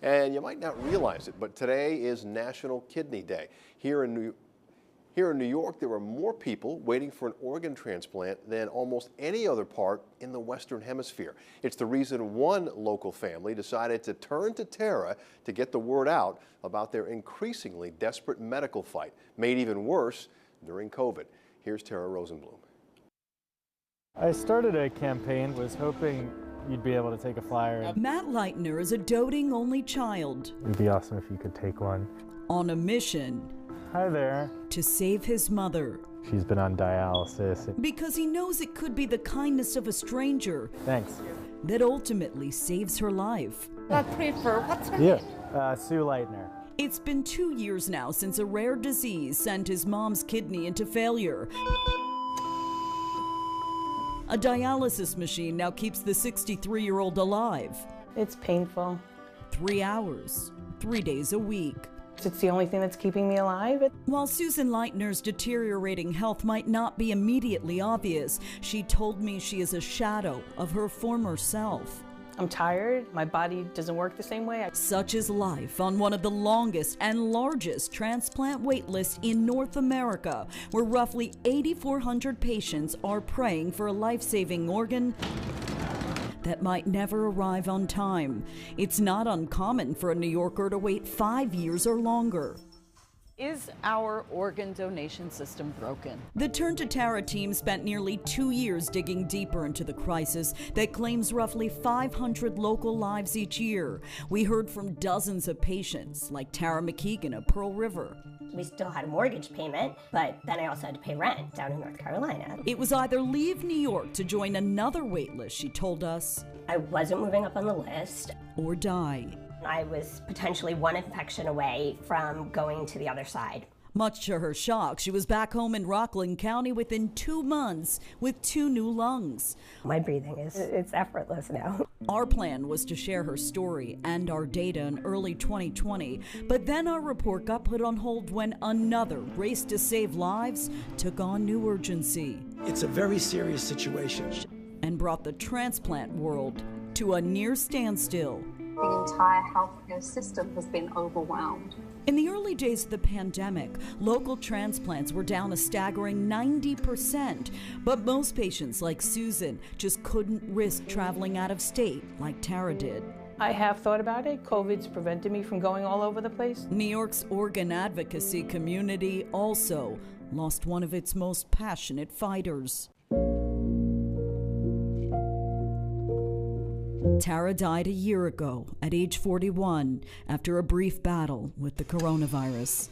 And you might not realize it, but today is National Kidney Day. Here in New York, there are more people waiting for an organ transplant than almost any other part in the Western Hemisphere. It's the reason one local family decided to turn to Tara to get the word out about their increasingly desperate medical fight, made even worse during COVID. Here's Tara Rosenblum. I started a campaign, was hoping you'd be able to take a flyer. Matt Leitner is a doting only child. It'd be awesome if you could take one. On a mission. Hi there. To save his mother. She's been on dialysis. Because he knows it could be the kindness of a stranger. Thanks. That ultimately saves her life. What's her name? Yeah, Sue Leitner. It's been 2 years now since a rare disease sent his mom's kidney into failure. A dialysis machine now keeps the 63-year-old alive. It's painful. 3 hours, 3 days a week. It's the only thing that's keeping me alive. While Susan Leitner's deteriorating health might not be immediately obvious, she told me she is a shadow of her former self. I'm tired. My body doesn't work the same way. Such is life on one of the longest and largest transplant wait lists in North America, where roughly 8,400 patients are praying for a life-saving organ that might never arrive on time. It's not uncommon for a New Yorker to wait 5 years or longer. Is our organ donation system broken? The Turn to Tara team spent nearly 2 years digging deeper into the crisis that claims roughly 500 local lives each year. We heard from dozens of patients, like Tara McKeegan of Pearl River. We still had a mortgage payment, but then I also had to pay rent down in North Carolina. It was either leave New York to join another wait list, she told us, I wasn't moving up on the list, or die. I was potentially one infection away from going to the other side. Much to her shock, she was back home in Rockland County within 2 months with 2 new lungs. My breathing it's effortless now. Our plan was to share her story and our data in early 2020, but then our report got put on hold when another race to save lives took on new urgency. It's a very serious situation. And brought the transplant world to a near standstill. The entire healthcare system has been overwhelmed. In the early days of the pandemic, local transplants were down a staggering 90%, but most patients like Susan just couldn't risk traveling out of state like Tara did. I have thought about it. COVID's prevented me from going all over the place. New York's organ advocacy community also lost one of its most passionate fighters. Tara died a year ago at age 41 after a brief battle with the coronavirus.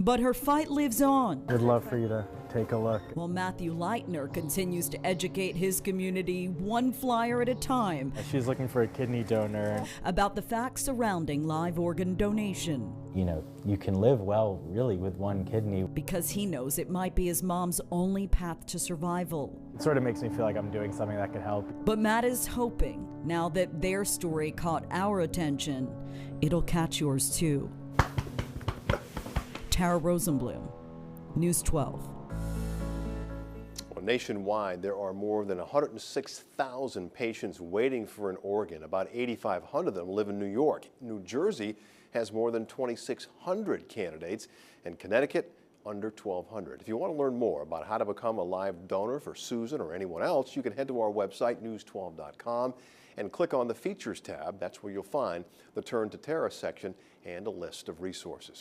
But her fight lives on. I'd love for you to take a look. While Matthew Leitner continues to educate his community one flyer at a time. She's looking for a kidney donor. About the facts surrounding live organ donation. You know, you can live well, really, with one kidney. Because he knows it might be his mom's only path to survival. It sort of makes me feel like I'm doing something that could help. But Matt is hoping, now that their story caught our attention, it'll catch yours too. Tara Rosenblum, News 12. Well, nationwide, there are more than 106,000 patients waiting for an organ. About 8,500 of them live in New York. New Jersey has more than 2,600 candidates, and Connecticut under 1,200. If you want to learn more about how to become a live donor for Susan or anyone else, you can head to our website, news12.com, and click on the Features tab. That's where you'll find the Turn to Tara section and a list of resources.